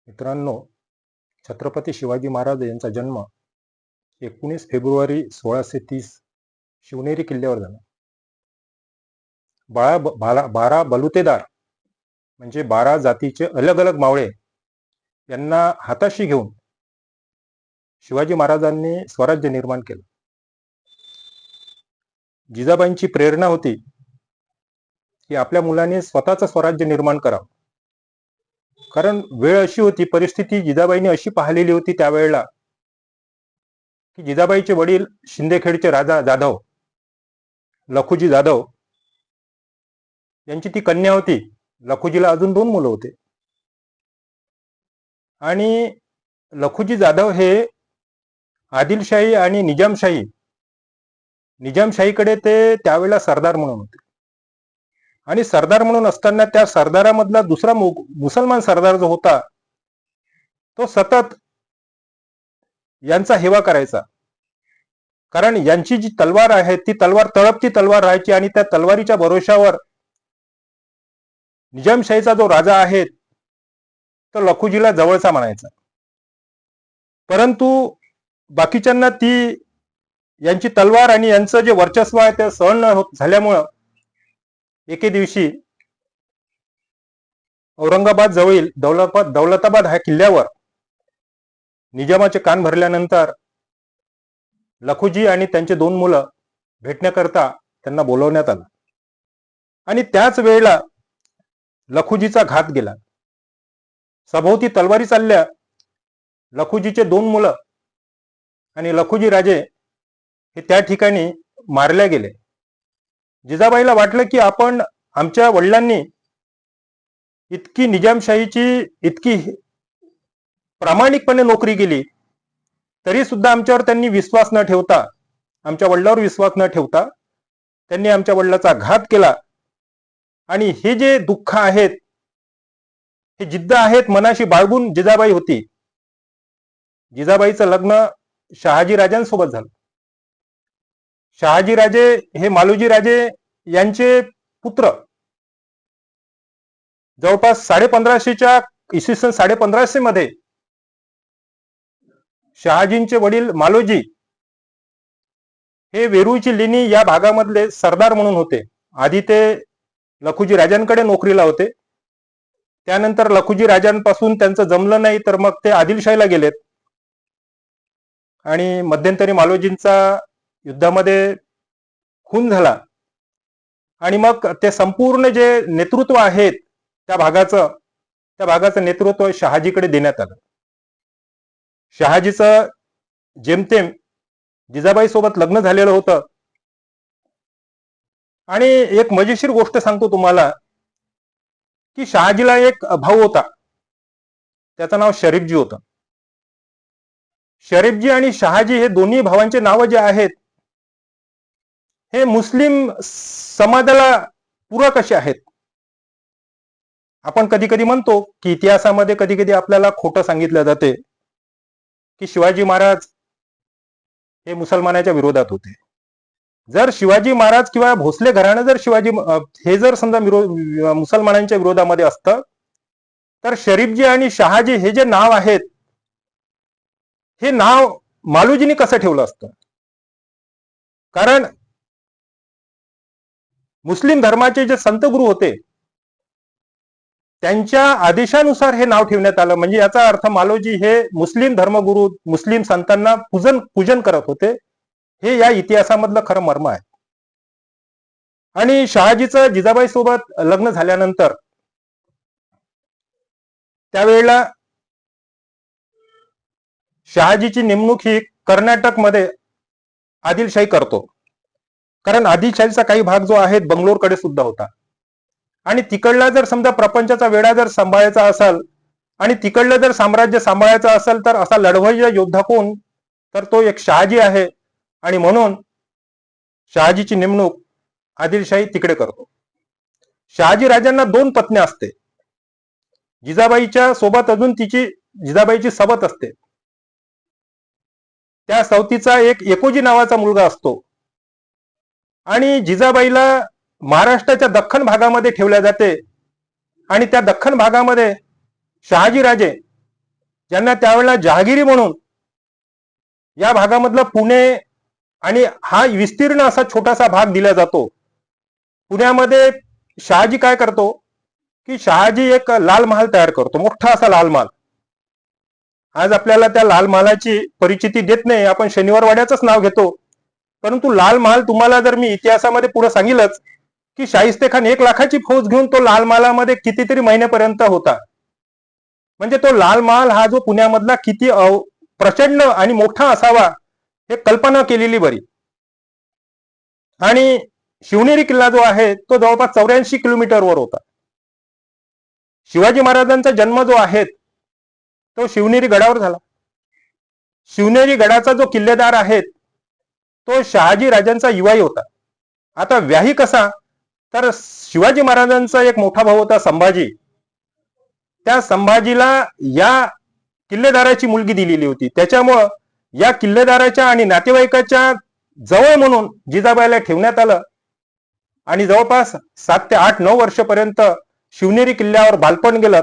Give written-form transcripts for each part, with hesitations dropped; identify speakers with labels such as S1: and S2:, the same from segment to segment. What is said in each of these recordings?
S1: मित्रांनो, छत्रपती शिवाजी महाराज यांचा जन्म 19 फेब्रुवारी 1630 शिवनेरी किल्ल्यावर झाला. 12 बलुतेदार म्हणजे 12 जातीचे अलग अलग मावळे यांना हाताशी घेऊन शिवाजी महाराजांनी स्वराज्य निर्माण केलं. जिजाबाईंची प्रेरणा होती की आपल्या मुलाने स्वतःचं स्वराज्य निर्माण करावं. कारण वेळ अशी होती, परिस्थिती जिजाबाईंनी अशी पाहिलेली होती त्यावेळेला की जिजाबाईचे वडील शिंदेखेडचे राजा जाधव लखुजी जाधव यांची ती कन्या होती. लखुजीला अजून 2 मुलं होते आणि लखुजी जाधव हे आदिलशाही आणि निजामशाहीकडे ते त्यावेळेला सरदार म्हणून होते. आणि सरदार म्हणून असताना त्या सरदारामधला दुसरा मुसलमान सरदार जो होता तो सतत यांचा हेवा करायचा. कारण यांची जी तलवार आहे ती तलवार तळपती तलवार राहायची आणि त्या तलवारीच्या भरोशावर निजामशाहीचा जो राजा आहे तो लखुजीला जवळचा म्हणायचा. परंतु बाकीच्यांना ती यांची तलवार आणि यांचं जे वर्चस्व आहे ते सहन न होत झाल्यामुळं एके दिवशी औरंगाबाद जवळील दौलताबाद ह्या किल्ल्यावर निजामाचे कान भरल्यानंतर लखुजी आणि त्यांचे 2 मुलं भेटण्याकरता त्यांना बोलवण्यात आलं. आणि त्याच वेळेला लखुजीचा घात गेला. सभोवती तलवारी चालल्या. लखुजीचे 2 मुलं आणि लखुजी राजे हे त्या ठिकाणी मारल्या गेले. जिजाबाईला वाटलं की आपण आमच्या वडिलांनी इतकी निजामशाहीची इतकी प्रामाणिकपणे नोकरी केली तरी सुद्धा आमच्यावर त्यांनी विश्वास न ठेवता, आमच्या वडिलांवर विश्वास न ठेवता त्यांनी आमच्या वडिलांचा घात केला. आणि हे जे दुःख आहेत, हे जिद्द आहेत मनाशी बाळगून जिजाबाई होती. जिजाबाईचं लग्न शहाजी राजांसोबत झालं. शहाजी राजे हे मालोजी राजे यांचे पुत्र. जवळपास 1550च्या इसवी सन 1550 मध्ये शहाजींचे वडील मालोजी हे वेरूळची लेणी या भागामधले सरदार म्हणून होते. आधी ते लखुजी राजांकडे नोकरीला होते. त्यानंतर लखुजी राजांपासून त्यांचं जमलं नाही तर मग ते आदिलशाहीला गेलेत. आणि मध्यंतरी मालोजींचा युद्धामध्ये खून झाला आणि मग ते संपूर्ण जे नेतृत्व आहेत त्या भागाचं नेतृत्व शहाजीकडे देण्यात आलं. शहाजीचं जेमतेम जिजाबाई सोबत लग्न झालेलं होतं. आणि एक मजेशीर गोष्ट सांगतो तुम्हाला की शहाजीला एक भाऊ होता, त्याचं नाव शरीफजी होतं. शरीफजी आणि शहाजी हे दोन्ही भावांचे नाव जे आहेत हे मुस्लिम समाजाला पूरक असे आहेत. आपण कधी कधी म्हणतो की इतिहासामध्ये कधी कधी आपल्याला खोटं सांगितलं जाते की शिवाजी महाराज हे मुसलमानाच्या विरोधात होते. जर शिवाजी महाराज किंवा भोसले घराणं जर हे जर समजा मुसलमानांच्या विरोधामध्ये असतं तर शरीफजी आणि शहाजी हे जे नाव आहेत हे नाव मालोजींनी कसं ठेवलं असतं? कारण मुस्लिम धर्माचे जे संत गुरु होते त्यांच्या आदेशानुसार हे नाव ठेवण्यात आलं. म्हणजे याचा अर्थ मालोजी हे मुस्लिम धर्मगुरु, मुस्लिम संतांना पूजन करत होते. हे या इतिहासामधलं खरं मर्म आहे. आणि शहाजीचं जिजाबाई सोबत लग्न झाल्यानंतर त्यावेळेला शहाजीची नेमणूक ही कर्नाटकमध्ये आदिलशाही करतो. कारण आदिलशाहीचा काही भाग जो आहे बंगलोरकडे सुद्धा होता. आणि तिकडला जर समजा प्रपंचाचा वेढा जर सांभाळायचा असेल आणि तिकडलं जर साम्राज्य सांभाळायचं असेल तर असा लढवय्या योद्धा कोण, तर तो एक शहाजी आहे. आणि म्हणून शहाजीची नेमणूक आदिलशाही तिकडे करतो. शहाजी राजांना 2 पत्न्या असते. जिजाबाईच्या सोबत अजून जिजाबाईची सबत असते. त्या सवतीचा एक एकोजी नावाचा मुलगा असतो. आणि जिजाबाईला महाराष्ट्राच्या दख्खन भागामध्ये ठेवल्या जाते. आणि त्या दख्खन भागामध्ये शहाजी राजे ज्यांना त्यावेळेला जहागिरी म्हणून या भागामधलं पुणे आणि हा विस्तीर्ण असा छोटासा भाग दिला जातो. पुण्यामध्ये शहाजी काय करतो की शहाजी एक लाल महाल तयार करतो, मोठा असा लाल महाल. आज आपल्याला त्या लाल महालाची परिचिती देत नाही, आपण शनिवारवाड्याचंच नाव घेतो. परंतु लाल महाल तुम्हाला जर मी इतिहासामध्ये पुढे सांगितलंच की शाहिस्ते खान 1 लाखाची फौज घेऊन तो लाल महालामध्ये कितीतरी महिन्यापर्यंत होता. म्हणजे तो लाल महाल हा जो पुण्यामधला किती प्रचंड आणि मोठा असावा हे कल्पना केलेली बरी. आणि शिवनेरी किल्ला जो आहे तो जवळपास 84 किलोमीटरवर होता. शिवाजी महाराजांचा जन्म जो आहे तो शिवनेरी गडावर झाला. शिवनेरी गडाचा जो किल्लेदार आहे तो शहाजी राजांचा युवाई होता. आता व्याही कसा, तर शिवाजी महाराजांचा एक मोठा भाऊ होता संभाजी. त्या संभाजीला या किल्लेदाराची मुलगी दिलेली होती. त्याच्यामुळं या किल्लेदाराच्या आणि नातेवाईकाच्या जवळ म्हणून जिजाबाईला ठेवण्यात आलं आणि जवळपास 7 ते 8 9 वर्षपर्यंत शिवनेरी किल्ल्यावर बालपण गेलं.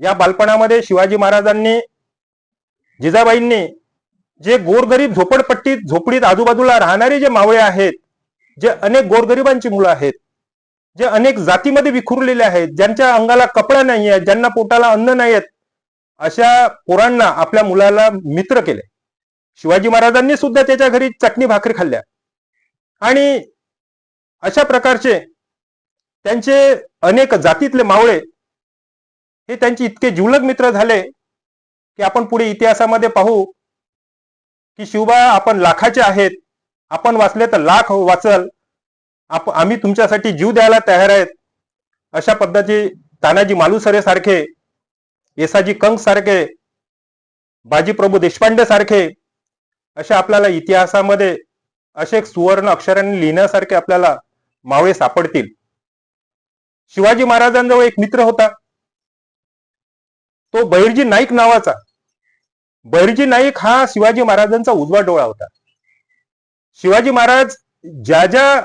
S1: या बालपणामध्ये शिवाजी महाराजांनी जिजाबाईंनी जे गोरगरीब झोपडीत आजूबाजूला राहणारे जे मावळे आहेत, जे अनेक गोरगरिबांची मुलं आहेत, जे अनेक जातीमध्ये विखुरलेले आहेत, ज्यांच्या अंगाला कपडा नाही आहे, ज्यांना पोटाला अन्न नाही आहेत, अशा पोरांना आपल्या मुलाला मित्र केले. शिवाजी महाराजांनी सुद्धा त्याच्या घरी चटणी भाकरी खाल्ल्या. आणि अशा प्रकारचे त्यांचे अनेक जातीतले मावळे हे त्यांचे इतके जिवलग मित्र झाले की आपण पुढे इतिहासामध्ये पाहू की शिवबा आपण लाखाचे आहेत, आपण वाचले तर लाख वाचल, आम्ही तुमच्यासाठी जीव द्यायला तयार आहेत. अशा पद्धती तानाजी मालुसरे सारखे, येसाजी कंक सारखे, बाजीप्रभू देशपांडे सारखे असे आपल्याला इतिहासामध्ये असे सुवर्ण अक्षरांनी लिहिण्यासारखे आपल्याला मावळे सापडतील. शिवाजी महाराजांजवळ एक मित्र होता, तो बहिर्जी नाईक नावाचा. बहिर्जी नाईक हा शिवाजी महाराजांचा उजवा डोळा होता. शिवाजी महाराज ज्या ज्या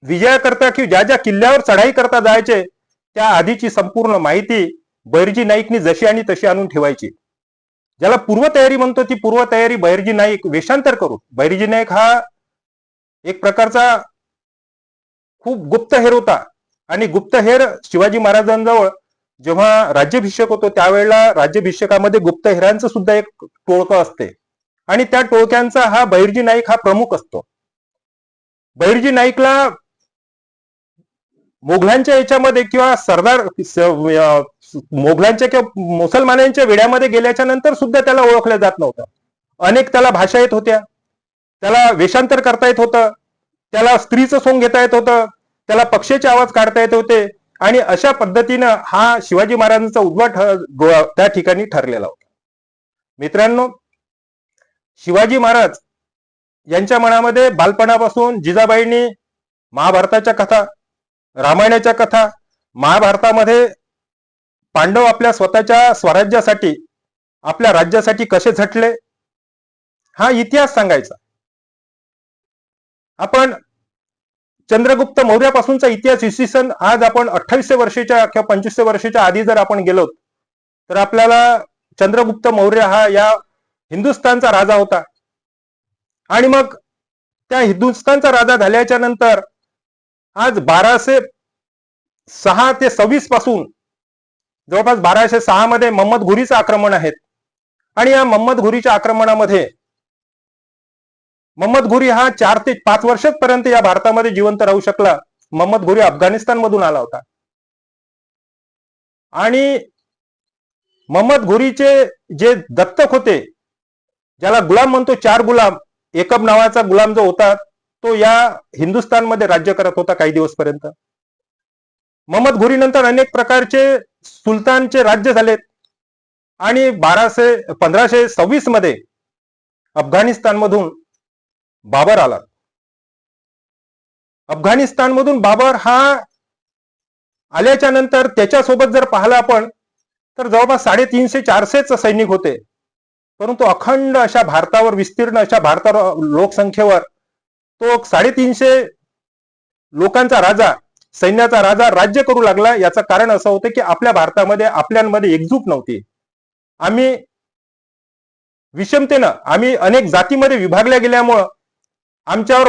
S1: विजयाकरता किंवा ज्या ज्या किल्ल्यावर चढाई करता जायचे त्या आधीची संपूर्ण माहिती बहिर्जी नाईकनी जशी आणि तशी आणून ठेवायची. ज्याला पूर्वतयारी म्हणतो ती पूर्वतयारी बहिर्जी नाईक वेषांतर करून. बहिर्जी नाईक हा एक प्रकारचा खूप गुप्तहेर होता आणि गुप्तहेर शिवाजी महाराजांजवळ जेव्हा राज्याभिषेक होतो त्यावेळेला राज्याभिषेकामध्ये गुप्तहेरांचं सुद्धा एक टोळकं असते आणि त्या टोळक्यांचा हा बहिर्जी नाईक हा प्रमुख असतो. बहिर्जी नाईकला मोगलांच्या याच्यामध्ये किंवा सरदार मोगलांच्या किंवा मुसलमानांच्या वेड्यामध्ये गेल्याच्या नंतर सुद्धा त्याला ओळखलं जात नव्हतं. अनेक त्याला भाषा येत होत्या, त्याला वेषांतर करता येत होतं, त्याला स्त्रीचं सोंग घेता येत होतं, त्याला पक्षाचे आवाज काढता येत होते आणि अशा पद्धतीनं हा शिवाजी महाराजांचा उजवा त्या ठिकाणी ठरलेला होता. मित्रांनो, शिवाजी महाराज यांच्या मनामध्ये बालपणापासून जिजाबाईंनी महाभारताच्या कथा, रामायणाच्या कथा, महाभारतामध्ये पांडव आपल्या स्वतःच्या स्वराज्यासाठी आपल्या राज्यासाठी कसे झटले हा इतिहास सांगायचा. आपण चंद्रगुप्त मौर्यापासूनचा इतिहास इसवी सन आज आपण 2800 वर्षाच्या किंवा 2500 वर्षाच्या आधी जर आपण गेलो तर आपल्याला चंद्रगुप्त मौर्य हा या हिंदुस्थानचा राजा होता. आणि मग त्या हिंदुस्थानचा राजा झाल्याच्या नंतर आज 1206 ते 26 पासून जवळपास 1206 मध्ये मोहम्मद घुरीचं आक्रमण आहेत. आणि या मोहम्मद घुरीच्या आक्रमणामध्ये मोहम्मद घुरी हा 4 ते 5 वर्षांपर्यंत या भारतामध्ये जिवंत राहू शकला. मोहम्मद घुरी अफगाणिस्तान मधून आला होता आणि मोहम्मद घुरीचे जे दत्तक होते, ज्याला गुलाम म्हणतो, 4 गुलाम, एकब नावाचा गुलाम जो होता तो या हिंदुस्थानमध्ये राज्य करत होता काही दिवसपर्यंत. मोहम्मद घुरी नंतर अनेक प्रकारचे सुलतानचे राज्य झालेत आणि 1526 मध्ये अफगाणिस्तानमधून बाबर आला. अफगाणिस्तानमधून बाबर हा आल्याच्या नंतर त्याच्यासोबत जर पाहिलं आपण तर जवळपास 350-400 सैनिक होते. परंतु अखंड अशा भारतावर विस्तीर्ण अशा लोकसंख्येवर तो 350 लोकांचा राजा सैन्याचा राजा राज्य करू लागला. याचं कारण असं होतं की आपल्या भारतामध्ये आपल्यांमध्ये एकजूट नव्हती. आम्ही विषमतेनं आम्ही अनेक जातीमध्ये विभागल्या गेल्यामुळं आमच्यावर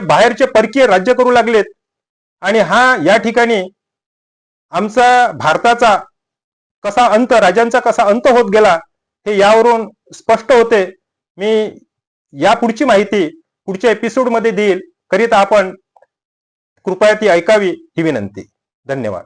S1: बाहेरचे परकीय राज्य करू लागलेत. आणि या ठिकाणी आमचा भारताचा कसा अंत, राजांचा कसा अंत होत गेला हे यावरून स्पष्ट होते. मी या पुढची माहिती पुढच्या एपिसोडमध्ये देईल, करिता आपण कृपया ती ऐकावी ही विनंती. धन्यवाद.